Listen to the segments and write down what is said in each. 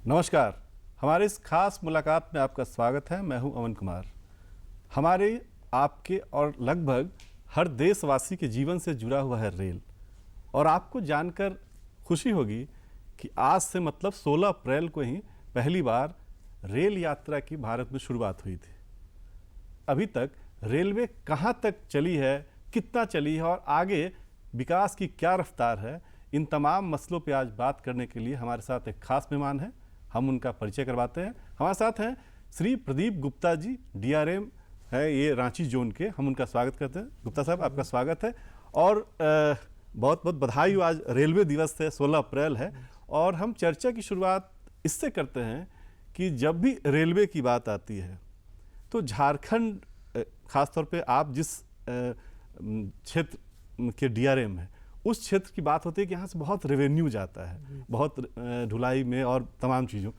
नमस्कार। हमारे इस खास मुलाकात में आपका स्वागत है। मैं हूं अमन कुमार। हमारे आपके और लगभग हर देशवासी के जीवन से जुड़ा हुआ है रेल। और आपको जानकर खुशी होगी कि आज से मतलब 16 अप्रैल को ही पहली बार रेल यात्रा की भारत में शुरुआत हुई थी। अभी तक रेलवे कहाँ तक चली है, कितना चली है और आगे विकास की क्या रफ्तार है, इन तमाम मसलों पे आज बात करने के लिए हमारे साथ एक खास मेहमान है। हम उनका परिचय करवाते हैं। हमारे साथ हैं श्री प्रदीप गुप्ता जी, डीआरएम है ये रांची जोन के। हम उनका स्वागत करते हैं। गुप्ता साहब, आपका स्वागत है और बहुत बहुत बधाई हो। आज रेलवे दिवस है, 16 अप्रैल है। और हम चर्चा की शुरुआत इससे करते हैं कि जब भी रेलवे की बात आती है तो झारखंड, खासतौर पे आप जिस क्षेत्र के डीआरएम हैं उस क्षेत्र की बात होती है कि यहाँ से बहुत रेवेन्यू जाता है, बहुत ढुलाई में और तमाम चीज़ों।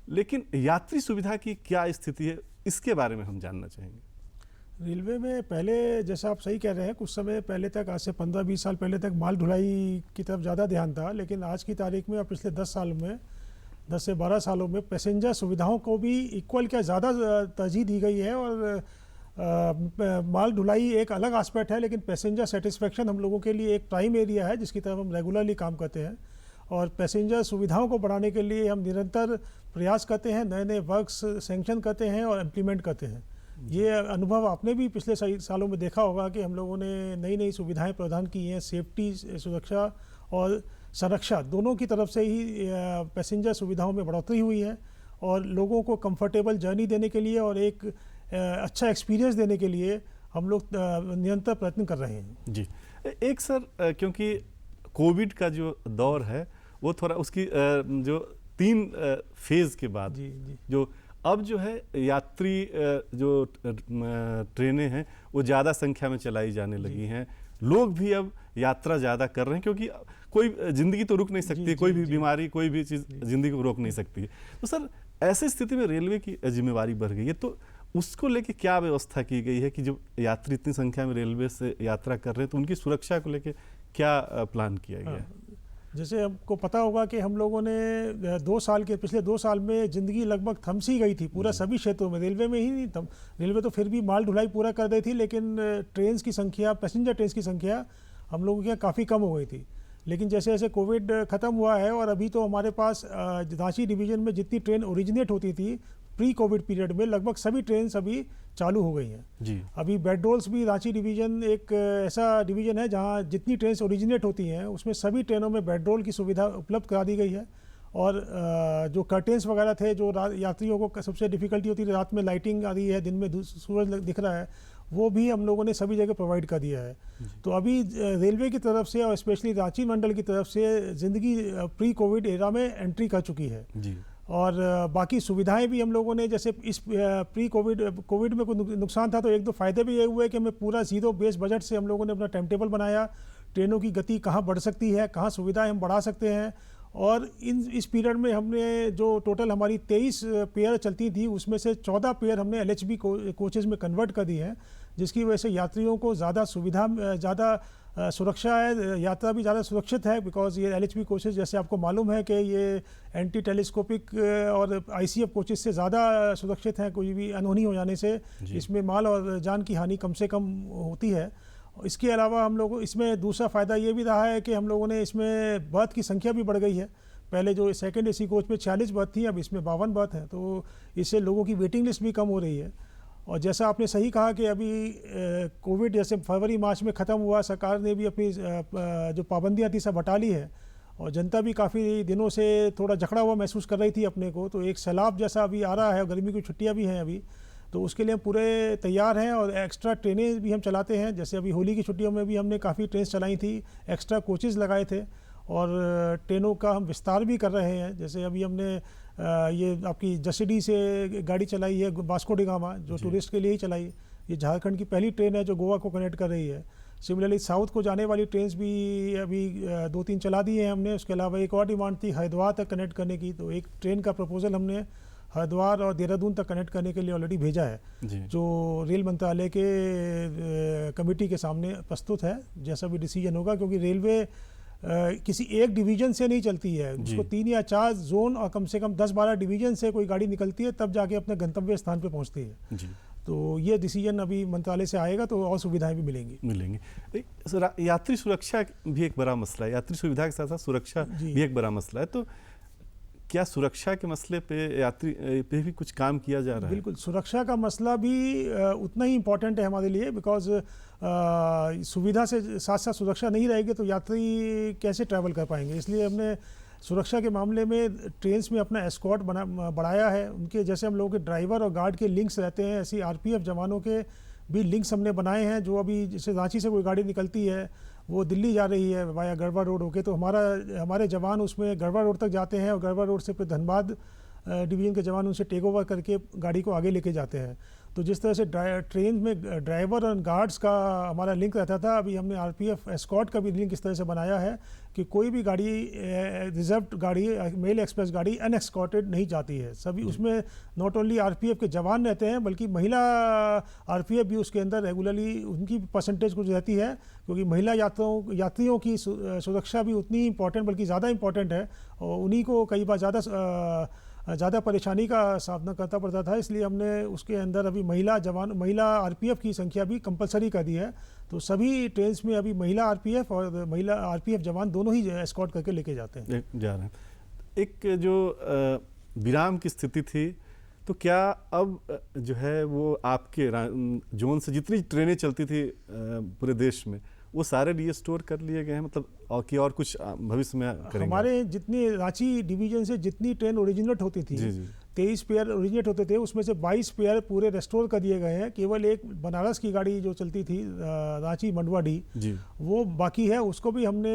लेकिन यात्री सुविधा की क्या स्थिति है, इसके बारे में हम जानना चाहेंगे। रेलवे में पहले, जैसा आप सही कह रहे हैं, कुछ समय पहले तक, आज से 15-20 साल पहले तक माल ढुलाई की तरफ ज़्यादा ध्यान था। लेकिन आज की तारीख में और पिछले 10 सालों में, 10 से 12 सालों में पैसेंजर सुविधाओं को भी इक्वल क्या ज़्यादा तरजीह दी गई है। और माल ढुलाई एक अलग एस्पेक्ट है, लेकिन पैसेंजर सेटिस्फेक्शन हम लोगों के लिए एक प्राइम एरिया है जिसकी तरफ हम रेगुलरली काम करते हैं। और पैसेंजर सुविधाओं को बढ़ाने के लिए हम निरंतर प्रयास करते हैं, नए नए वर्क्स सैंक्शन करते हैं और इम्प्लीमेंट करते हैं। ये अनुभव आपने भी पिछले सालों में देखा होगा कि हम लोगों ने नई नई सुविधाएं प्रदान की हैं। सेफ्टी, सुरक्षा और संरक्षा दोनों की तरफ से ही पैसेंजर सुविधाओं में बढ़ोतरी हुई है। और लोगों को कंफर्टेबल जर्नी देने के लिए और एक अच्छा एक्सपीरियंस देने के लिए हम लोग निरंतर प्रयत्न कर रहे हैं। जी, एक सर, क्योंकि कोविड का जो दौर है वो थोड़ा उसकी जो 3 फेज़ के बाद जो अब जो है यात्री जो ट्रेनें हैं वो ज़्यादा संख्या में चलाई जाने लगी हैं। लोग भी अब यात्रा ज़्यादा कर रहे हैं क्योंकि कोई ज़िंदगी तो रुक नहीं सकती, कोई भी बीमारी, कोई भी चीज़ ज़िंदगी को रोक नहीं सकती। तो सर, ऐसी स्थिति में रेलवे की जिम्मेवारी बढ़ गई है, तो उसको लेके क्या व्यवस्था की गई है कि जो यात्री इतनी संख्या में रेलवे से यात्रा कर रहे हैं तो उनकी सुरक्षा को लेके क्या प्लान किया गया है? जैसे आपको पता होगा कि हम लोगों ने पिछले 2 साल में ज़िंदगी लगभग थम सी गई थी पूरा सभी क्षेत्रों में। रेलवे में ही नहीं थम, रेलवे तो फिर भी माल ढुलाई पूरा कर रही थी, लेकिन ट्रेन की संख्या, पैसेंजर ट्रेन की संख्या हम लोगों के यहाँ काफ़ी कम हो गई थी। लेकिन जैसे जैसे कोविड ख़त्म हुआ है और अभी तो हमारे पास रांची डिवीज़न में जितनी ट्रेन ओरिजिनेट होती थी प्री कोविड पीरियड में, लगभग सभी ट्रेन अभी चालू हो गई हैं जी। अभी बेडरोल्स भी, रांची डिवीज़न एक ऐसा डिवीज़न है जहां जितनी ट्रेन ओरिजिनेट होती हैं उसमें सभी ट्रेनों में बेडरोल की सुविधा उपलब्ध करा दी गई है। और जो कर्टेंस वगैरह थे, जो यात्रियों को सबसे डिफ़िकल्टी होती है, रात में लाइटिंग आ रही है, दिन में सूरज दिख रहा है, वो भी हम लोगों ने सभी जगह प्रोवाइड कर दिया है। तो अभी रेलवे की तरफ से और स्पेशली रांची मंडल की तरफ से ज़िंदगी प्री कोविड एरा में एंट्री कर चुकी है जी। और बाकी सुविधाएं भी हम लोगों ने, जैसे इस प्री कोविड में कोई नुकसान था तो 1-2 फ़ायदे भी ये हुए कि हमें पूरा ज़ीरो बेस बजट से हम लोगों ने अपना टाइम टेबल बनाया, ट्रेनों की गति कहाँ बढ़ सकती है, कहाँ सुविधाएं हम बढ़ा सकते हैं। और इस पीरियड में हमने जो टोटल हमारी 23 पेयर चलती थी उसमें से 14 पेयर हमने LHB कोचेज़ में कन्वर्ट कर दी है, जिसकी वजह से यात्रियों को ज़्यादा सुविधा, ज़्यादा सुरक्षा है, यात्रा भी ज़्यादा सुरक्षित है। बिकॉज ये LHB कोचेज़, जैसे आपको मालूम है कि ये एंटी टेलीस्कोपिक और ICF कोचेज़ से ज़्यादा सुरक्षित हैं कोई भी अनहोनी हो जाने से। इसमें माल और जान की हानि कम से कम होती है। इसके अलावा हम लोग इसमें दूसरा फ़ायदा ये भी रहा है कि हम लोगों ने इसमें बर्थ की संख्या भी बढ़ गई है। पहले जो सेकंड AC कोच में 46 बर्थ थी, अब इसमें 52 बर्थ हैं, तो इससे लोगों की वेटिंग लिस्ट भी कम हो रही है। और जैसा आपने सही कहा कि अभी कोविड जैसे फरवरी मार्च में ख़त्म हुआ, सरकार ने भी अपनी जो पाबंदियाँ थी सब हटा ली है और जनता भी काफ़ी दिनों से थोड़ा जकड़ा हुआ महसूस कर रही थी अपने को। तो एक सैलाब जैसा अभी आ रहा है, गर्मी की छुट्टियां भी हैं अभी, तो उसके लिए हम पूरे तैयार हैं। और एक्स्ट्रा ट्रेनें भी हम चलाते हैं, जैसे अभी होली की छुट्टियों में भी हमने काफ़ी ट्रेन चलाई थी, एक्स्ट्रा कोचेज़ लगाए थे और ट्रेनों का हम विस्तार भी कर रहे हैं। जैसे अभी हमने ये आपकी जसीडी से गाड़ी चलाई है, वास्को डी गामा, जो टूरिस्ट के लिए ही चलाई। ये झारखंड की पहली ट्रेन है जो गोवा को कनेक्ट कर रही है। सिमिलरली साउथ को जाने वाली ट्रेन्स भी अभी 2-3 चला दी हैं हमने। उसके अलावा एक और डिमांड थी हरिद्वार तक कनेक्ट करने की, तो एक ट्रेन का प्रपोजल हमने हरिद्वार और देहरादून तक कनेक्ट करने के लिए ऑलरेडी भेजा है, जो रेल मंत्रालय के कमेटी के सामने प्रस्तुत है, जैसा भी डिसीजन होगा। क्योंकि रेलवे किसी एक डिवीजन से नहीं चलती है, उसको 3 या 4 जोन और कम से कम 10-12 डिवीजन से कोई गाड़ी निकलती है, तब जाके अपने गंतव्य स्थान पे पहुंचती है। जी। तो ये डिसीजन अभी मंत्रालय से आएगा तो और सुविधाएं भी मिलेंगी। यात्री सुरक्षा भी एक बड़ा मसला है, यात्री सुविधा के साथ साथ सुरक्षा भी एक बड़ा मसला है। तो क्या सुरक्षा के मसले पे यात्री पे भी कुछ काम किया जा रहा है? बिल्कुल, सुरक्षा का मसला भी उतना ही इम्पोर्टेंट है हमारे लिए, बिकॉज सुविधा से साथ साथ सुरक्षा नहीं रहेगी तो यात्री कैसे ट्रैवल कर पाएंगे। इसलिए हमने सुरक्षा के मामले में ट्रेन्स में अपना एस्कॉर्ट बढ़ाया है। उनके जैसे हम लोगों के ड्राइवर और गार्ड के लिंक्स रहते हैं, ऐसी आरपीएफ जवानों के भी लिंक्स हमने बनाए हैं। जो अभी जैसे रांची से कोई गाड़ी निकलती है, वो दिल्ली जा रही है वाया गढ़वा रोड होके, तो हमारे जवान उसमें गढ़वा रोड तक जाते हैं और गढ़वा रोड से फिर धनबाद डिवीज़न के जवान उनसे टेक ओवर करके गाड़ी को आगे लेके जाते हैं। तो जिस तरह से ट्रेन में ड्राइवर और गार्ड्स का हमारा लिंक रहता था, अभी हमने आरपीएफ एस्कॉर्ट का भी लिंक इस तरह से बनाया है कि कोई भी गाड़ी रिजर्व्ड गाड़ी, मेल एक्सप्रेस गाड़ी अनएस्कॉर्टेड नहीं जाती है। सभी उसमें नॉट ओनली आरपीएफ के जवान रहते हैं बल्कि महिला आरपीएफ भी उसके अंदर रेगुलरली उनकी परसेंटेज कुछ रहती है, क्योंकि महिला यात्रियों की सुरक्षा भी उतनी ही इंपॉर्टेंट बल्कि ज़्यादा इंपॉर्टेंट है और उन्हीं को कई बार ज़्यादा परेशानी का सामना करना पड़ता था। इसलिए हमने उसके अंदर अभी महिला आरपीएफ की संख्या भी कंपलसरी कर दी है। तो सभी ट्रेन्स में अभी महिला आरपीएफ और महिला आरपीएफ जवान दोनों ही एस्कॉर्ट करके लेके जा रहे हैं। एक जो विराम की स्थिति थी, तो क्या अब जो है वो आपके जोन से जितनी ट्रेनें चलती थी पूरे देश में, वो सारे रिस्टोर कर लिए गए हैं, मतलब और कुछ भविष्य में करेंगे? हमारे जितनी रांची डिवीजन से जितनी ट्रेन ओरिजिनेट होती थी, 23 पेयर ओरिजिनेट होते थे, उसमें से 22 पेयर पूरे रेस्टोर कर दिए गए हैं। केवल एक बनारस की गाड़ी जो चलती थी रांची मंडवाडी, वो बाकी है। उसको भी हमने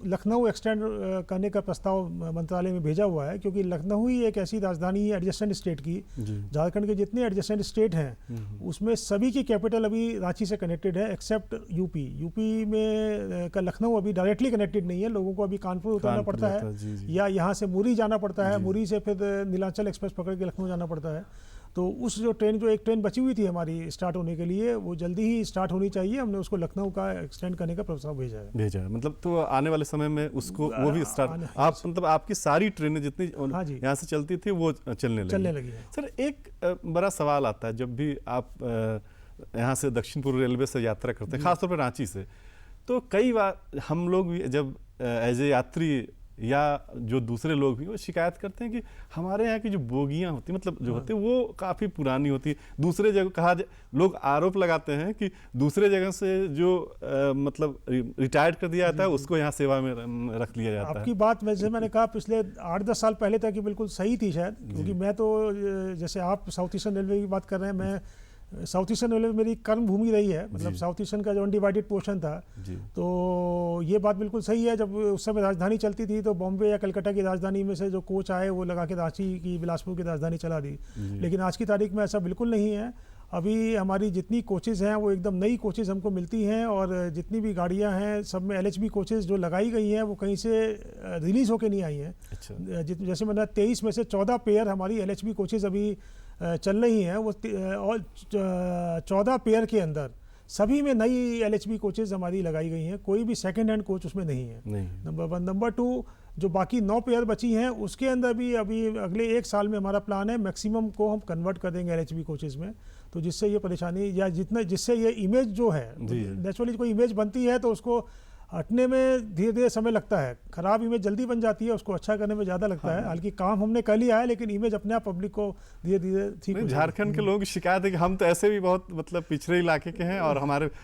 लखनऊ एक्सटेंड करने का प्रस्ताव मंत्रालय में भेजा हुआ है, क्योंकि लखनऊ ही एक ऐसी राजधानी है एडजेसेंट स्टेट की। झारखंड के जितने एडजेसेंट स्टेट हैं उसमें सभी की कैपिटल अभी रांची से कनेक्टेड है एक्सेप्ट यूपी में का लखनऊ अभी डायरेक्टली कनेक्टेड नहीं है। लोगों को अभी कानपुर उतरना पड़ता है या यहाँ से मुरी जाना पड़ता है, मुरी से फिर नीलांचल एक्सप्रेस पकड़ के लखनऊ जाना पड़ता है। तो उस जो एक ट्रेन बची हुई थी हमारी स्टार्ट होने के लिए, वो जल्दी ही स्टार्ट होनी चाहिए। हमने उसको लखनऊ का एक्सटेंड करने का प्रस्ताव भेजा है। मतलब तो आने वाले समय में उसको वो भी स्टार्ट मतलब आपकी सारी ट्रेनें जितनी यहाँ से चलती थी वो चलने लगी है। सर, एक बड़ा सवाल आता है जब भी आप यहाँ से दक्षिण पूर्व रेलवे से यात्रा करते हैं, खासतौर पर रांची से, तो कई बार हम लोग भी जब एज ए यात्री या जो दूसरे लोग भी वो शिकायत करते हैं कि हमारे यहाँ की जो बोगियाँ होती मतलब जो होती है वो काफ़ी पुरानी होती। दूसरे जगह लोग आरोप लगाते हैं कि दूसरे जगह से जो मतलब रिटायर्ड कर दिया जाता है उसको यहाँ सेवा में रख लिया जाता है। आपकी बात जैसे मैंने कहा पिछले 8-10 साल पहले तक बिल्कुल सही थी शायद, क्योंकि मैं तो जैसे आप साउथ ईस्टर्न रेलवे की बात कर रहे हैं, मैं साउथ ईस्टर्न रेलवे मेरी कर्म भूमि रही है। मतलब साउथ ईस्टर्न का जो अनडिवाइडेड पोर्शन था, तो ये बात बिल्कुल सही है। जब उस समय राजधानी चलती थी तो बॉम्बे या कलकत्ता की राजधानी में से जो कोच आए वो लगा के रांची की बिलासपुर की राजधानी चला दी। लेकिन आज की तारीख में ऐसा बिल्कुल नहीं है। अभी हमारी जितनी कोचेज़ हैं वो एकदम नई कोचेज़ हमको मिलती हैं, और जितनी भी गाड़ियां हैं सब में LHB कोचेज़ जो लगाई गई हैं वो कहीं से रिलीज़ होके नहीं आई हैं। जैसे मैंने 23 में से 14 पेयर हमारी LHB कोचेज़ अभी चल रही हैं। वो और 14 पेयर के अंदर सभी में नई LHB कोचेज़ हमारी लगाई गई हैं, कोई भी सेकंड हैंड कोच उसमें नहीं है। नंबर 1। नंबर 2, जो बाकी 9 पेयर बची हैं उसके अंदर भी अभी अगले 1 साल में हमारा प्लान है मैक्सिमम को हम कन्वर्ट कर देंगे LHB कोचेज़ में। तो जिससे ये परेशानी या जिससे ये इमेज जो है, नेचुरली कोई इमेज बनती है तो उसको हटने में धीरे धीरे समय लगता है। खराब इमेज जल्दी बन जाती है, उसको अच्छा करने में ज़्यादा लगता है। हालांकि काम हमने कर लिया है, लेकिन इमेज अपने आप पब्लिक को धीरे धीरे ठीक हो। झारखंड के लोगों की शिकायत है कि हम तो ऐसे भी बहुत मतलब पिछड़े इलाके के हैं और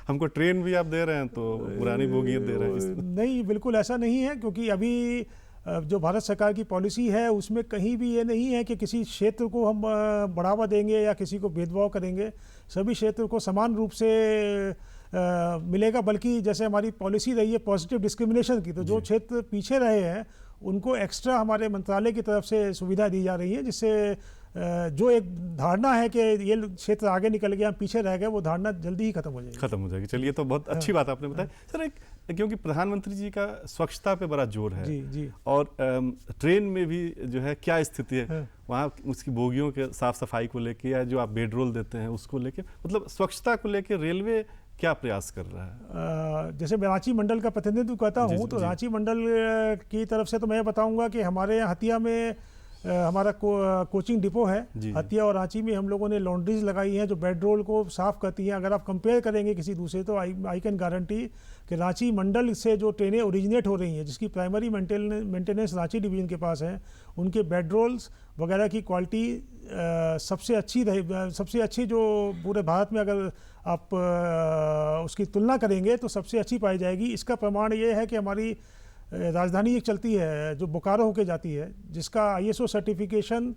हमको ट्रेन भी आप दे रहे हैं तो पुरानी बोगियां दे रहे हैं। नहीं, बिल्कुल ऐसा नहीं है, क्योंकि अभी जो भारत सरकार की पॉलिसी है उसमें कहीं भी ये नहीं है कि किसी क्षेत्र को हम बढ़ावा देंगे या किसी को भेदभाव करेंगे। सभी क्षेत्र को समान रूप से मिलेगा, बल्कि जैसे हमारी पॉलिसी रही है पॉजिटिव डिस्क्रिमिनेशन की, तो जो क्षेत्र पीछे रहे हैं उनको एक्स्ट्रा हमारे मंत्रालय की तरफ से सुविधा दी जा रही है, जिससे जो एक धारणा है कि ये क्षेत्र आगे निकल गया, हम पीछे रह गए, वो धारणा जल्दी ही खत्म हो जाएगी। चलिए, तो बहुत अच्छी बात आपने बताया। सर, क्योंकि प्रधानमंत्री जी का स्वच्छता पे बड़ा जोर है जी। और ट्रेन में भी जो है क्या स्थिति है वहाँ उसकी बोगियों के साफ सफाई को लेके या जो आप बेड रोल देते हैं उसको लेके, मतलब स्वच्छता को लेके रेलवे क्या प्रयास कर रहा है? जैसे मैं रांची मंडल का प्रतिनिधित्व करता जी, हूँ, तो जी। रांची मंडल की तरफ से तो मैं बताऊंगा कि हमारे यहाँ हतिया में हमारा कोचिंग डिपो है। जी। हतिया और रांची में हम लोगों ने लॉन्ड्रीज लगाई हैं जो बेड रोल को साफ़ करती हैं। अगर आप कंपेयर करेंगे किसी दूसरे, तो आई कैन गारंटी कि रांची मंडल से जो ट्रेनें ओरिजिनेट हो रही हैं, जिसकी प्राइमरी मेंटेनेंस रांची डिवीज़न के पास है, उनके बेड रोल्स वगैरह की क्वालिटी सबसे अच्छी जो पूरे भारत में अगर आप उसकी तुलना करेंगे तो सबसे अच्छी पाई जाएगी। इसका प्रमाण ये है कि हमारी राजधानी एक चलती है जो बोकारो होके जाती है, जिसका ISO सर्टिफिकेशन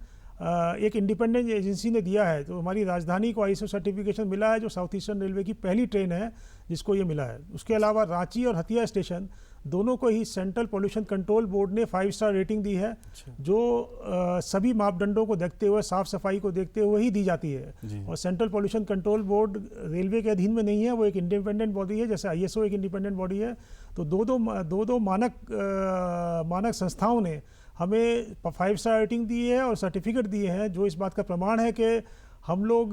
एक इंडिपेंडेंट एजेंसी ने दिया है। तो हमारी राजधानी को ISO सर्टिफिकेशन मिला है, जो साउथ ईस्टर्न रेलवे की पहली ट्रेन है जिसको ये मिला है। उसके अलावा रांची और हतिया स्टेशन दोनों को ही सेंट्रल पोल्यूशन कंट्रोल बोर्ड ने 5 स्टार रेटिंग दी है, जो सभी मापदंडों को देखते हुए, साफ सफाई को देखते हुए ही दी जाती है। और central pollution control board railway के अधीन में नहीं है, वो एक इंडिपेंडेंट बॉडी है, जैसे ISO एक इंडिपेंडेंट बॉडी है। तो दो मानक संस्थाओं ने हमें 5 स्टार रेटिंग दी है और सर्टिफिकेट दिए हैं, जो इस बात का प्रमाण है कि हम लोग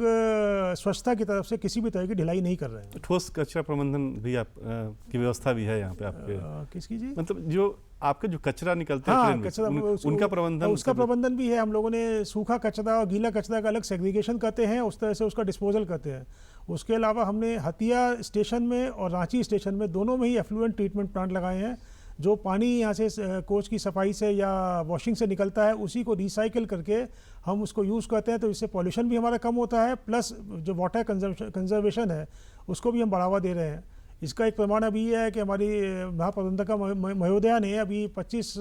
स्वच्छता की तरफ से किसी भी तरह की ढिलाई नहीं कर रहे हैं। ठोस कचरा प्रबंधन भी आप की व्यवस्था भी है यहाँ पे आपके? किसकी जी? मतलब जो आपका जो कचरा निकलता है हाँ, ट्रेन में, कचरा उनका प्रबंधन? उसका प्रबंधन भी है। हम लोगों ने सूखा कचरा और गीला कचरा का अलग सेग्रीगेशन करते हैं, उस तरह से उसका डिस्पोजल करते हैं। उसके अलावा हमने हतिया स्टेशन में और रांची स्टेशन में दोनों में ही एफ्लुएंट ट्रीटमेंट प्लांट लगाए हैं। जो पानी यहाँ से कोच की सफाई से या वॉशिंग से निकलता है, उसी को रिसाइकिल करके हम उसको यूज़ करते हैं। तो इससे पॉल्यूशन भी हमारा कम होता है, प्लस जो वाटर कंजर्वेशन है उसको भी हम बढ़ावा दे रहे हैं। इसका एक प्रमाण अभी ये है कि हमारी महाप्रबंधक महोदया ने अभी 25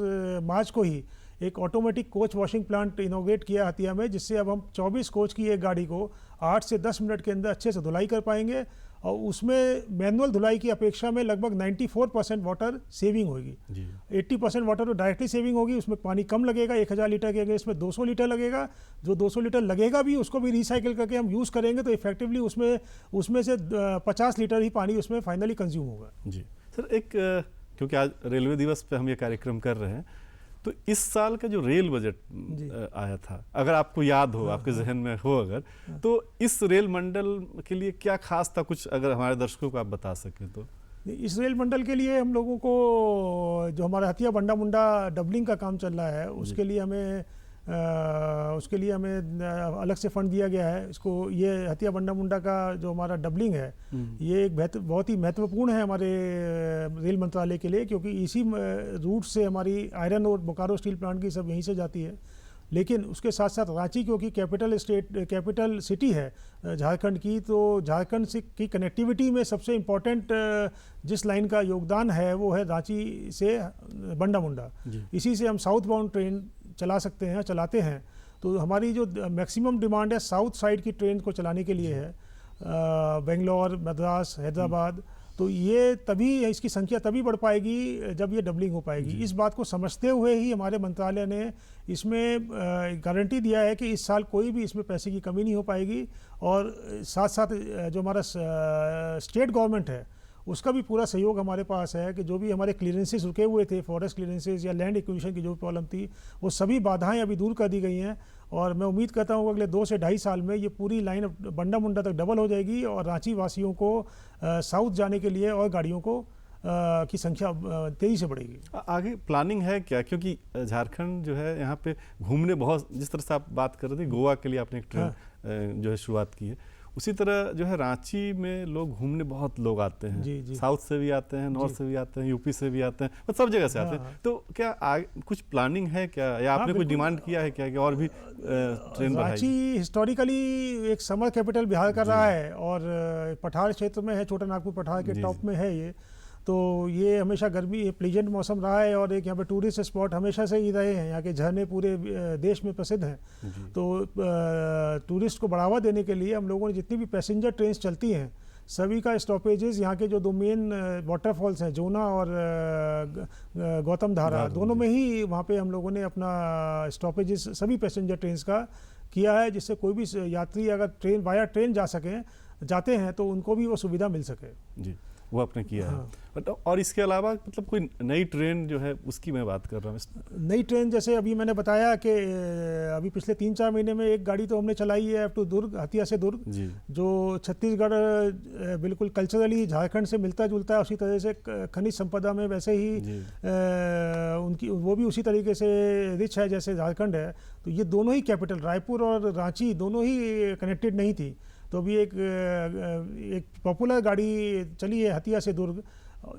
मार्च को ही एक ऑटोमेटिक कोच वॉशिंग प्लांट इनोग्रेट किया हतिया में, जिससे अब हम 24 कोच की एक गाड़ी को 8 से 10 मिनट के अंदर अच्छे से धुलाई कर पाएंगे। और उसमें मैनुअल धुलाई की अपेक्षा में लगभग 94% वाटर सेविंग होगी। 80% वाटर तो डायरेक्टली सेविंग होगी, उसमें पानी कम लगेगा। 1000 लीटर के अगेंस्ट में 200 लीटर लगेगा। जो 200 लीटर लगेगा भी, उसको भी रिसाइकिल करके हम यूज़ करेंगे तो इफेक्टिवली उसमें से 50 लीटर ही पानी उसमें फाइनली कंज्यूम होगा। जी सर, एक क्योंकि आज रेलवे दिवस पे हम ये कार्यक्रम कर रहे हैं, तो इस साल का जो रेल बजट आया था, अगर आपको याद हो, आपके जहन में हो अगर, तो इस रेल मंडल के लिए क्या खास था? कुछ अगर हमारे दर्शकों को आप बता सकें तो। इस रेल मंडल के लिए हम लोगों को जो हमारा हतिया बंडा मुंडा डबलिंग का काम चल रहा है, उसके लिए हमें अलग से फंड दिया गया है। इसको ये हतिया बंडा मुंडा का जो हमारा डबलिंग है, ये एक बहुत ही महत्वपूर्ण है हमारे रेल मंत्रालय के लिए, क्योंकि इसी रूट से हमारी आयरन और बोकारो स्टील प्लांट की सब यहीं से जाती है। लेकिन उसके साथ साथ रांची, क्योंकि कैपिटल सिटी है झारखंड की, तो झारखंड से की कनेक्टिविटी में सबसे इम्पोर्टेंट जिस लाइन का योगदान है वो है रांची से बंडा मुंडा। इसी से हम साउथ बाउंड ट्रेन चला सकते हैं, चलाते हैं। तो हमारी जो मैक्सिमम डिमांड है साउथ साइड की ट्रेन को चलाने के लिए है, बेंगलोर, मद्रास, हैदराबाद। तो ये तभी, इसकी संख्या तभी बढ़ पाएगी जब ये डबलिंग हो पाएगी। इस बात को समझते हुए ही हमारे मंत्रालय ने इसमें गारंटी दिया है कि इस साल कोई भी इसमें पैसे की कमी नहीं हो पाएगी। और साथ साथ जो हमारा स्टेट गवर्नमेंट है, उसका भी पूरा सहयोग हमारे पास है कि जो भी हमारे क्लियरेंसेस रुके हुए थे, फॉरेस्ट क्लियरेंसेस या लैंड एक्विजिशन की जो भी प्रॉब्लम थी, वो सभी बाधाएं अभी दूर कर दी गई हैं। और मैं उम्मीद करता हूँ अगले 2 से 2.5 साल में ये पूरी लाइन बंडा मुंडा तक डबल हो जाएगी और रांची वासियों को साउथ जाने के लिए और गाड़ियों को की संख्या तेज़ी से बढ़ेगी। आगे प्लानिंग है क्या? क्योंकि झारखंड जो है यहाँ पे घूमने बहुत, जिस तरह से आप बात कर रहे थे, गोवा के लिए आपने एक ट्रेन जो है शुरुआत की है, उसी तरह जो है रांची में लोग घूमने बहुत लोग आते हैं। साउथ से भी आते हैं, नॉर्थ से भी आते हैं, यूपी से भी आते हैं, मतलब सब जगह से आते हैं। तो क्या कुछ प्लानिंग है क्या, या आपने कुछ डिमांड किया है क्या कि और भी ट्रेन बढ़ाई? रांची हिस्टोरिकली एक समर कैपिटल बिहार का रहा है और पठार क्षेत्र में है, छोटा नागपुर पठार के टॉप में है ये। तो ये हमेशा गर्मी, प्लीजेंट मौसम रहा है और एक यहाँ पे टूरिस्ट स्पॉट हमेशा से ही रहे हैं। यहाँ के झरने पूरे देश में प्रसिद्ध हैं। तो टूरिस्ट को बढ़ावा देने के लिए हम लोगों ने जितनी भी पैसेंजर ट्रेन चलती हैं, सभी का स्टॉपेजेस यहाँ के जो 2 मेन वाटरफॉल्स हैं, जोना और गौतम धारा, दोनों में ही वहाँ पे हम लोगों ने अपना स्टॉपेजेस सभी पैसेंजर ट्रेन का किया है, जिससे कोई भी यात्री अगर वाया ट्रेन जाते हैं तो उनको भी वो सुविधा मिल सके। जी, वो आपने किया हाँ। है। और इसके अलावा मतलब कोई नई ट्रेन जो है उसकी मैं बात कर रहा हूँ। नई ट्रेन जैसे अभी मैंने बताया कि अभी पिछले 3-4 महीने में एक गाड़ी तो हमने चलाई है अप टू दुर्ग, हथिया से दुर्ग, जी जो छत्तीसगढ़ बिल्कुल कल्चरली झारखंड से मिलता जुलता है, उसी तरह से खनिज संपदा में वैसे ही जी उनकी वो भी उसी तरीके से रिच है जैसे झारखंड है। तो ये दोनों ही कैपिटल रायपुर और रांची दोनों ही कनेक्टेड नहीं थी। तो अभी एक पॉपुलर गाड़ी चली है हथिया से दुर्ग।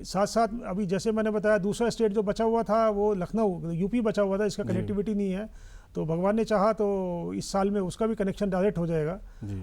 साथ साथ अभी जैसे मैंने बताया दूसरा स्टेट जो बचा हुआ था वो लखनऊ यूपी बचा हुआ था, इसका कनेक्टिविटी नहीं है। तो भगवान ने चाहा तो इस साल में उसका भी कनेक्शन डायरेक्ट हो जाएगा।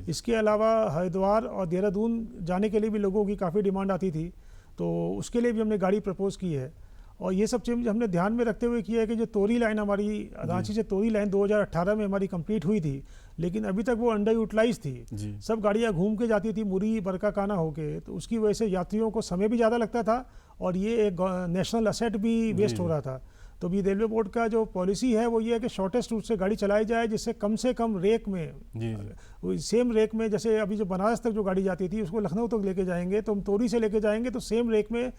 इसके अलावा हरिद्वार और देहरादून जाने के लिए भी लोगों की काफ़ी डिमांड आती थी, तो उसके लिए भी हमने गाड़ी प्रपोज की है। और ये सब चीज़ हमने ध्यान में रखते हुए किया है कि जो तोरी लाइन हमारी रांची से तोरी लाइन 2018 में हमारी कंप्लीट हुई थी, लेकिन अभी तक वो अंडर यूटिलाइज थी। सब गाड़ियाँ घूम के जाती थी मुरी बरकाकाना होके, तो उसकी वजह से यात्रियों को समय भी ज़्यादा लगता था और ये एक नेशनल असेट भी वेस्ट हो रहा था। तो अभी रेलवे बोर्ड का जो पॉलिसी है वो ये है कि शॉर्टेस्ट रूट से गाड़ी चलाई जाए, जिससे कम रेक में सेम रेक में, जैसे अभी जो बनारस तक जो गाड़ी जाती थी उसको लखनऊ तक लेके जाएंगे, तो हम तोरी से लेके जाएंगे तो सेम रेक में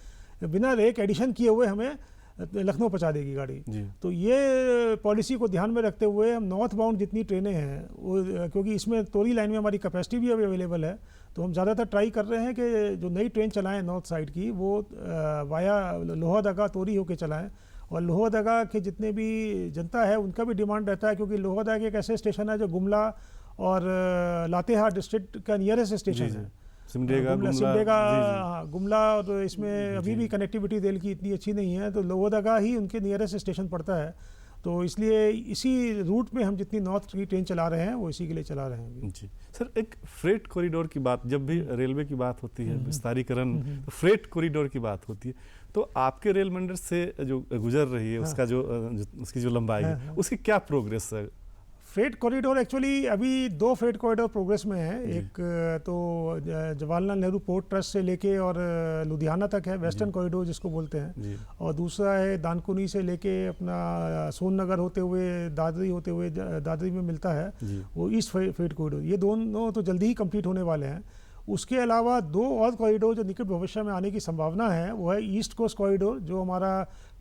बिना रेक एडिशन किए हुए हमें लखनऊ पहुंचा देगी गाड़ी। तो ये पॉलिसी को ध्यान में रखते हुए हम नॉर्थ बाउंड जितनी ट्रेनें हैं वो, क्योंकि इसमें तोरी लाइन में हमारी कैपेसिटी भी अवेलेबल है, तो हम ज़्यादातर ट्राई कर रहे हैं कि जो नई ट्रेन चलाएं नॉर्थ साइड की वो वाया लोहरदगा तोरी होके चलाएं। और लोहरदगा के जितने भी जनता है उनका भी डिमांड रहता है, क्योंकि लोहरदगा एक ऐसे स्टेशन है जो गुमला और लातेहार डिस्ट्रिक्ट का नियरेस्ट स्टेशन है। सिमडेगा गुमला, और इसमें अभी भी कनेक्टिविटी रेल की इतनी अच्छी नहीं है, तो लोहरदगा ही उनके नियरेस्ट स्टेशन पड़ता है। तो इसलिए इसी रूट में हम जितनी नॉर्थ की ट्रेन चला रहे हैं वो इसी के लिए चला रहे हैं जी। सर, एक फ्रेट कॉरिडोर की बात, जब भी रेलवे की बात होती है विस्तारीकरण, तो फ्रेट कॉरिडोर की बात होती है, तो आपके रेल मंडल से जो गुजर रही है उसका उसकी जो लंबाई है उसकी क्या प्रोग्रेस है? फ्रेट कॉरिडोर एक्चुअली अभी 2 फ्रेट कॉरिडोर प्रोग्रेस में है। एक तो जवाहरलाल नेहरू पोर्ट ट्रस्ट से लेके और लुधियाना तक है, वेस्टर्न कॉरिडोर जिसको बोलते हैं, और दूसरा है दानकुनी से लेके अपना सोननगर होते हुए दादरी होते हुए दादरी में मिलता है, वो ईस्ट फ्रेट कॉरिडोर। ये दोनों तो जल्दी ही कंप्लीट होने वाले हैं। उसके अलावा 2 और कॉरिडोर जो निकट भविष्य में आने की संभावना है वो है ईस्ट कोस्ट कॉरिडोर जो हमारा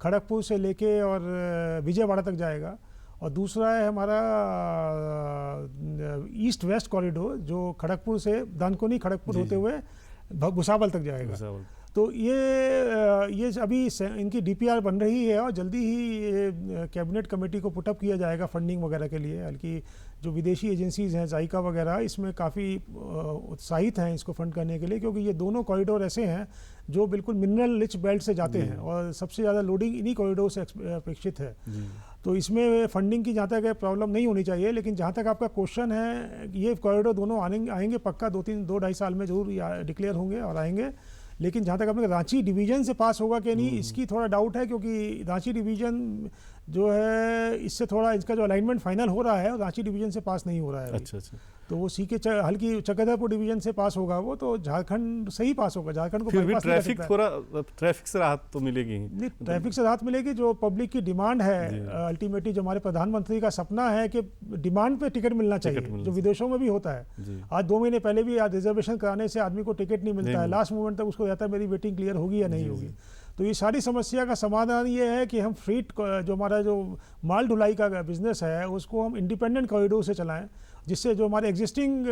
खड़गपुर से लेके और विजयवाड़ा तक जाएगा, और दूसरा है हमारा ईस्ट वेस्ट कॉरिडोर जो खड़गपुर से दानकुनी खड़गपुर होते हुए भुसावल तक जाएगा। तो ये अभी इनकी डीपीआर बन रही है और जल्दी ही कैबिनेट कमेटी को पुटअप किया जाएगा फंडिंग वगैरह के लिए। बल्कि जो विदेशी एजेंसीज हैं जायका वगैरह इसमें काफ़ी उत्साहित हैं इसको फंड करने के लिए, क्योंकि ये दोनों कॉरिडोर ऐसे हैं जो बिल्कुल मिनरल रिच बेल्ट से जाते हैं और सबसे ज़्यादा लोडिंग इन्हीं कॉरिडोर से अपेक्षित है। तो इसमें फंडिंग की जहाँ तक प्रॉब्लम नहीं होनी चाहिए। लेकिन जहाँ तक आपका क्वेश्चन है, ये कॉरिडोर दोनों आएंगे पक्का 2-2.5 साल में जरूर डिक्लेयर होंगे और आएंगे। लेकिन जहाँ तक अपने रांची डिवीजन से पास होगा कि नहीं, इसकी थोड़ा डाउट है, क्योंकि रांची डिवीजन जो है इससे थोड़ा इसका जो अलाइनमेंट फाइनल हो रहा है रांची डिवीजन से पास नहीं हो रहा है। अच्छा। तो वो सी के हल्की चक्रधरपुर डिवीजन से पास होगा, वो तो झारखंड से ही पास होगा। झारखंड को फिर भी ट्रैफिक से राहत तो मिलेगी नहीं, ट्रैफिक से राहत मिलेगी। जो पब्लिक की डिमांड है अल्टीमेटली, जो हमारे प्रधानमंत्री का सपना है कि डिमांड पे टिकट मिलना चाहिए, जो विदेशों में भी होता है। आज 2 महीने पहले भी रिजर्वेशन कराने से आदमी को टिकट नहीं मिलता है, लास्ट मोमेंट तक उसको रहता है मेरी वेटिंग क्लियर होगी या नहीं होगी। तो ये सारी समस्या का समाधान ये है कि हम फ्रीट जो हमारा जो माल ढुलाई का बिजनेस है उसको हम इंडिपेंडेंट कॉरिडोर से चलाएं, जिससे जो हमारे एग्जिस्टिंग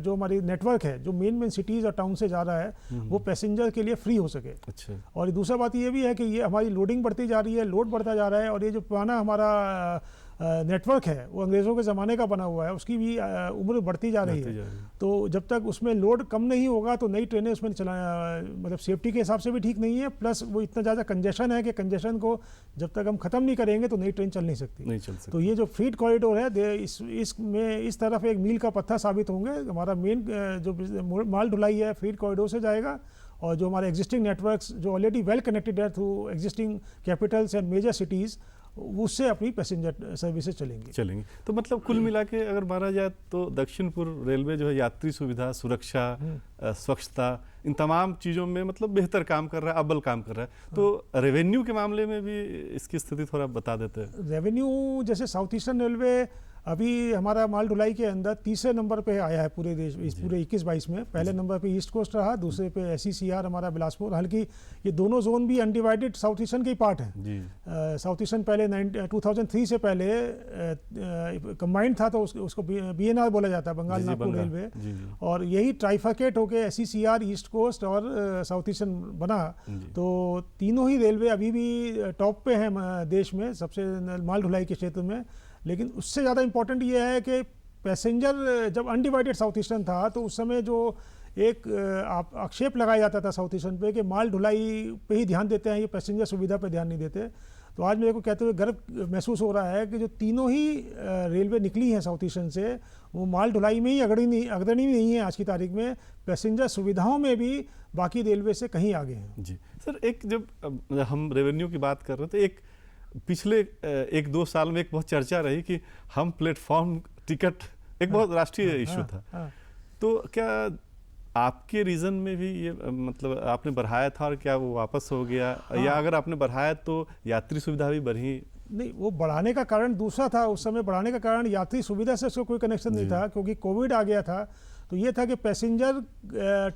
जो हमारी नेटवर्क है जो मेन सिटीज़ और टाउन से जा रहा है वो पैसेंजर के लिए फ्री हो सके। अच्छा। और दूसरा बात ये भी है कि ये हमारी लोडिंग बढ़ती जा रही है, लोड बढ़ता जा रहा है, और ये जो पुराना हमारा नेटवर्क है वो अंग्रेज़ों के ज़माने का बना हुआ है, उसकी भी उम्र बढ़ती जा रही है। तो जब तक उसमें लोड कम नहीं होगा तो नई ट्रेनें उसमें मतलब सेफ्टी के हिसाब से भी ठीक नहीं है, प्लस वो इतना ज़्यादा कंजेशन है कि कंजेशन को जब तक हम ख़त्म नहीं करेंगे तो नई ट्रेन चल नहीं सकती। तो ये जो फ्रीट कॉरिडोर है इसमें इस तरफ एक मील का पत्थर साबित होंगे। हमारा मेन जो माल ढुलाई है फ्रीट कॉरिडोर से जाएगा, और जो हमारे एग्जिस्टिंग नेटवर्क्स जो ऑलरेडी वेल कनेक्टेड है through existing capitals and major cities, उससे अपनी पैसेंजर सर्विसेज चलेंगी। तो मतलब कुल मिला के अगर माना जाए तो दक्षिण पूर्व रेलवे जो है यात्री सुविधा, सुरक्षा, स्वच्छता, इन तमाम चीज़ों में मतलब बेहतर काम कर रहा है, अव्वल काम कर रहा है। तो रेवेन्यू के मामले में भी इसकी स्थिति थोड़ा बता देते हैं। रेवेन्यू जैसे साउथ ईस्टर्न रेलवे अभी हमारा माल ढुलाई के अंदर तीसरे नंबर पे आया है पूरे देश, इस पूरे 21-22 में। पहले नंबर पे ईस्ट कोस्ट रहा, दूसरे पे SECR हमारा बिलासपुर। हालांकि ये दोनों जोन भी अनडिवाइडेड साउथ ईस्टर्न के ही पार्ट हैं। साउथ ईस्टर्न पहले 2003 से पहले कंबाइंड था, तो उसको BNR बोला जाता है, बंगाल नागपुर रेलवे। और यही ट्राइफर्केट होके SECR, ईस्ट कोस्ट और साउथ ईस्टर्न बना। तो तीनों ही रेलवे अभी भी टॉप पे हैं देश में सबसे माल ढुलाई के क्षेत्र में। लेकिन उससे ज़्यादा इम्पोर्टेंट ये है कि पैसेंजर जब अनडिवाइडेड साउथ ईस्टर्न था, तो उस समय जो एक आक्षेप लगाया जाता था साउथ ईस्टर्न पे कि माल ढुलाई पे ही ध्यान देते हैं, ये पैसेंजर सुविधा पे ध्यान नहीं देते। तो आज मेरे को कहते हुए गर्व महसूस हो रहा है कि जो तीनों ही रेलवे निकली हैं साउथ ईस्टर्न से, वो माल ढुलाई में ही अग्रणी नहीं है आज की तारीख में, पैसेंजर सुविधाओं में भी बाकी रेलवे से कहीं आगे हैं। जी सर, एक जब हम रेवेन्यू की बात कर रहे थे, एक पिछले 1-2 साल में एक बहुत चर्चा रही कि हम प्लेटफॉर्म टिकट, एक बहुत राष्ट्रीय इशू था। तो क्या आपके रीजन में भी ये मतलब आपने बढ़ाया था और क्या वो वापस हो गया? या अगर आपने बढ़ाया तो यात्री सुविधा भी बढ़ी? नहीं, वो बढ़ाने का कारण दूसरा था। उस समय बढ़ाने का कारण यात्री सुविधा से उसका कोई कनेक्शन नहीं था, क्योंकि कोविड आ गया था। तो ये था कि पैसेंजर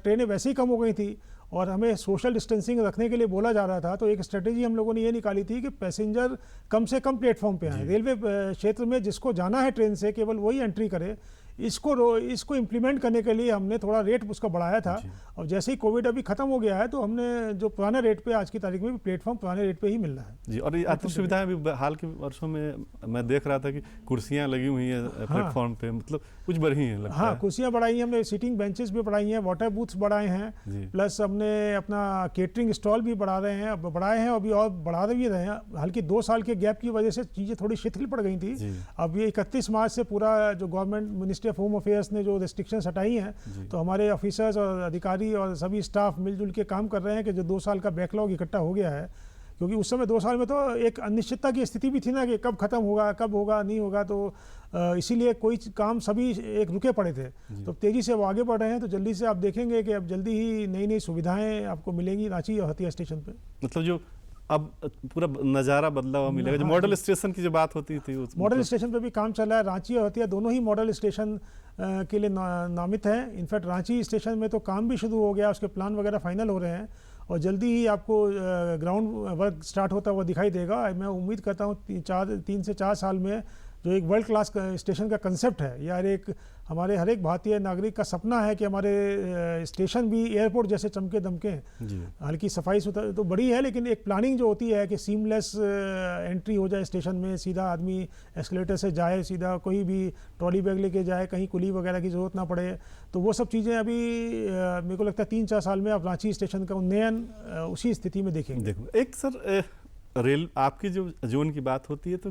ट्रेनें वैसे ही कम हो गई थी और हमें सोशल डिस्टेंसिंग रखने के लिए बोला जा रहा था। तो एक स्ट्रेटेजी हम लोगों ने ये निकाली थी कि पैसेंजर कम से कम प्लेटफॉर्म पे आए। रेलवे क्षेत्र में जिसको जाना है ट्रेन से, केवल वही एंट्री करे। इसको इम्प्लीमेंट करने के लिए हमने थोड़ा रेट उसका बढ़ाया था। और जैसे ही कोविड अभी खत्म हो गया है, तो हमने जो पुराने रेट पे, आज की तारीख में भी प्लेटफॉर्म पुराने रेट पे ही मिल रहा है जी। और यात्री सुविधाएं भी हाल के वर्षों में मैं देख रहा था कि कुर्सियां लगी हुई हैं प्लेटफॉर्म पे, मतलब कुछ बढ़ी हैं लगता है। कुर्सियां बढ़ाई हैं हमने, सीटिंग बेंचेस भी बढ़ाई हैं, वाटर बूथ्स बढ़ाए हैं, प्लस हमने अपना केटरिंग स्टॉल भी बढ़ाए हैं, अभी और बढ़ा भी रहे हैं। हालांकि 2 साल के गैप की वजह से चीज़ें थोड़ी शिथिल पड़ गई थी। अब ये 31 मार्च से पूरा जो government ministry of home affairs ने जो रिस्ट्रिक्शंस हटाई हैं, तो हमारे ऑफिसर्स और अधिकारी और सभी स्टाफ मिलजुल के काम कर रहे हैं कि जो 2 साल का बैकलॉग इकट्ठा हो गया है। क्योंकि उस समय 2 साल में तो एक अनिश्चितता की स्थिति भी थी ना, कि कब खत्म होगा, कब होगा, नहीं होगा। तो इसीलिए कोई काम सभी एक रुके पड़े थे। तो तेज़ी से वो आगे बढ़ रहे हैं। तो जल्दी से आप देखेंगे कि अब जल्दी ही नई नई सुविधाएं आपको मिलेंगी रांची और हथिया स्टेशन पे। मतलब जो अब पूरा नज़ारा बदला हुआ मिलेगा। जो मॉडल स्टेशन की जो बात होती थी, मॉडल स्टेशन पे भी काम चल रहा है। रांची और हथिया दोनों ही मॉडल स्टेशन के लिए नामित हैं। इनफैक्ट रांची स्टेशन में तो काम भी शुरू हो गया, उसके प्लान वगैरह फाइनल हो रहे हैं और जल्दी ही आपको ग्राउंड वर्क स्टार्ट होता हुआ दिखाई देगा। मैं उम्मीद करता हूँ 3 से 4 साल में जो एक वर्ल्ड क्लास स्टेशन का कंसेप्ट है, यार एक हमारे हर एक भारतीय नागरिक का सपना है कि हमारे स्टेशन भी एयरपोर्ट जैसे चमके दमके। हालांकि सफाई सुथरा तो बड़ी है, लेकिन एक प्लानिंग जो होती है कि सीमलेस एंट्री हो जाए स्टेशन में, सीधा आदमी एस्केलेटर से जाए, सीधा कोई भी ट्रॉली बैग लेके जाए, कहीं कुली वगैरह की ज़रूरत ना पड़े। तो वो सब चीज़ें अभी मेरे को लगता है 3-4 साल में आप रांची स्टेशन का उन्नयन उसी स्थिति में देखेंगे। देखो एक सर, रेल आपकी जो जोन की बात होती है, तो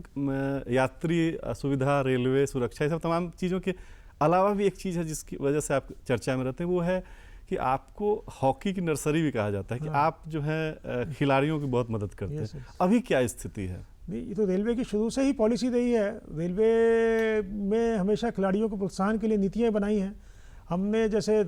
यात्री सुविधा, रेलवे सुरक्षा, ये सब तमाम चीज़ों के अलावा भी एक चीज़ है जिसकी वजह से आप चर्चा में रहते हैं, वो है कि आपको हॉकी की नर्सरी भी कहा जाता है। कि आप जो है खिलाड़ियों की बहुत मदद करते हैं। अभी क्या स्थिति है? नहीं, ये तो रेलवे की शुरू से ही पॉलिसी रही है। रेलवे में हमेशा खिलाड़ियों को प्रोत्साहन के लिए नीतियाँ बनाई हैं। हमने जैसे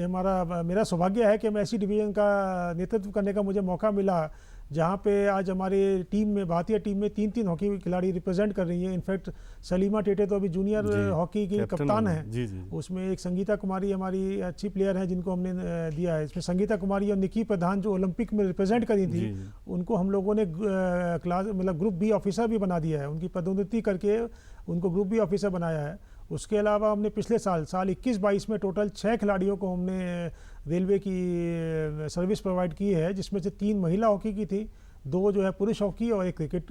मेरा सौभाग्य है कि मैं ऐसी डिवीज़न का नेतृत्व करने का मुझे मौका मिला जहाँ पे आज हमारे टीम में, भारतीय टीम में 3 हॉकी खिलाड़ी रिप्रेजेंट कर रही हैं। इनफैक्ट सलीमा टेटे तो अभी जूनियर हॉकी की कप्तान है। उसमें एक संगीता कुमारी हमारी अच्छी प्लेयर हैं जिनको हमने दिया है। इसमें संगीता कुमारी और निकी प्रधान जो ओलंपिक में रिप्रेजेंट करी थी, उनको हम लोगों ने ग्रुप बी ऑफिसर भी बना दिया है। उनकी पदोन्नति करके उनको ग्रुप बी ऑफिसर बनाया है। उसके अलावा हमने पिछले साल 21-22 में टोटल 6 खिलाड़ियों को हमने रेलवे की सर्विस प्रोवाइड की है, जिसमें से 3 महिला हॉकी की थी, 2 जो है पुरुष हॉकी और 1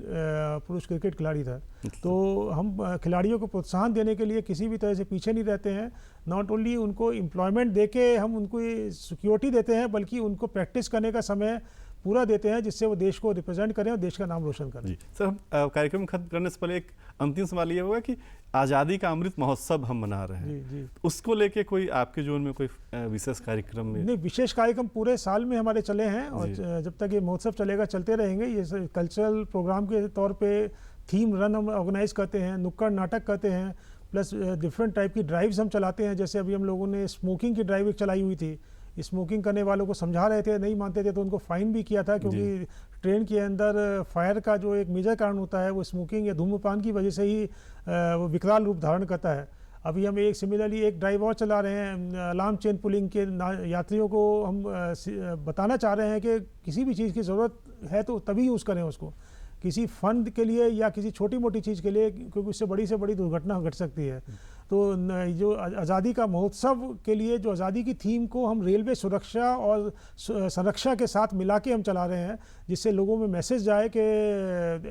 पुरुष क्रिकेट खिलाड़ी था। तो हम खिलाड़ियों को प्रोत्साहन देने के लिए किसी भी तरह से पीछे नहीं रहते हैं। नॉट ओनली उनको एम्प्लॉयमेंट देके हम उनको सिक्योरिटी देते हैं, बल्कि उनको प्रैक्टिस करने का समय पूरा देते हैं, जिससे वो देश को रिप्रेजेंट करें और देश का नाम रोशन करें। जी सर, हम कार्यक्रम खत्म करने से पहले एक अंतिम सवाल ये होगा कि आज़ादी का अमृत महोत्सव हम मना रहे हैं, जी। उसको लेके कोई आपके जोन में कोई विशेष कार्यक्रम में? नहीं, विशेष कार्यक्रम पूरे साल में हमारे चले हैं और जब तक ये महोत्सव चलेगा चलते रहेंगे। ये कल्चरल प्रोग्राम के तौर पे थीम रन हम ऑर्गेनाइज करते हैं, नुक्कड़ नाटक करते हैं, प्लस डिफरेंट टाइप की ड्राइव्स हम चलाते हैं। जैसे अभी हम लोगों ने स्मोकिंग की ड्राइव चलाई हुई थी। स्मोकिंग करने वालों को समझा रहे थे, नहीं मानते थे तो उनको फाइन भी किया था, क्योंकि ट्रेन के अंदर फायर का जो एक मेजर कारण होता है वो स्मोकिंग या धूम्रपान की वजह से ही वो विकराल रूप धारण करता है। अभी हम एक सिमिलरली एक ड्राइव और चला रहे हैं, अलार्म चेन पुलिंग के यात्रियों को हम बताना चाह रहे हैं कि किसी भी चीज़ की ज़रूरत है तो तभी यूज़ करें उसको, किसी फंड के लिए या किसी छोटी मोटी चीज़ के लिए, क्योंकि उससे बड़ी से बड़ी दुर्घटना घट सकती है। तो जो आज़ादी का महोत्सव के लिए जो आज़ादी की थीम को हम रेलवे सुरक्षा और संरक्षा के साथ मिला के हम चला रहे हैं, जिससे लोगों में मैसेज जाए कि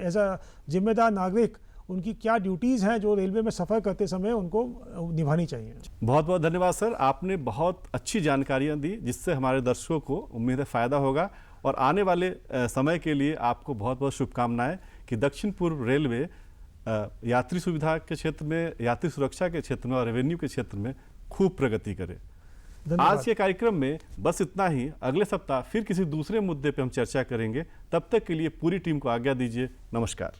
एज अ जिम्मेदार नागरिक उनकी क्या ड्यूटीज़ हैं जो रेलवे में सफ़र करते समय उनको निभानी चाहिए। बहुत बहुत धन्यवाद सर, आपने बहुत अच्छी जानकारियां दी जिससे हमारे दर्शकों को उम्मीद है फ़ायदा होगा, और आने वाले समय के लिए आपको बहुत बहुत शुभकामनाएं कि दक्षिण पूर्व रेलवे यात्री सुविधा के क्षेत्र में, यात्री सुरक्षा के क्षेत्र में और रेवेन्यू के क्षेत्र में खूब प्रगति करे। आज के कार्यक्रम में बस इतना ही। अगले सप्ताह फिर किसी दूसरे मुद्दे पर हम चर्चा करेंगे। तब तक के लिए पूरी टीम को आज्ञा दीजिए। नमस्कार।